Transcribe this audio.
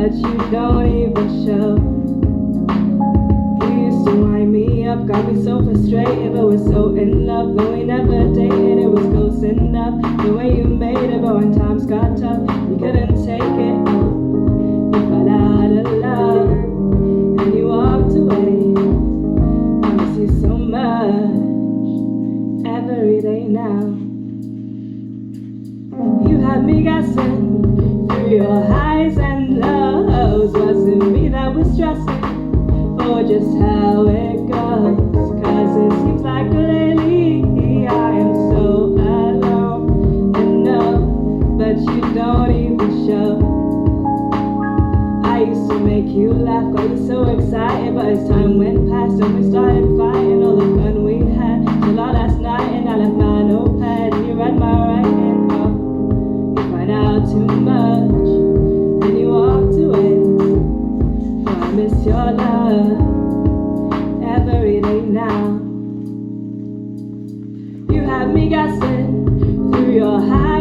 but you don't even show. You used to wind me up, got me so frustrated, but we're so in love. Though we never dated, it was close enough. The way you made it, but when times got tough, you couldn't take it. You fell out of love and you walked away. I miss you so much every day now. You had me guessing through your highs and lows. Was it me that was stressing, or just how it goes? Cause it seems like lately I am so alone and no, but you don't even show. I used to make you laugh, got you so excited, but as time went past and we started fighting, all the fun we had till our last night, and I left my notepad and you read my writing. Oh, you find out too much and you walked away. Oh, I miss your love every day now. You had me guessing through your highs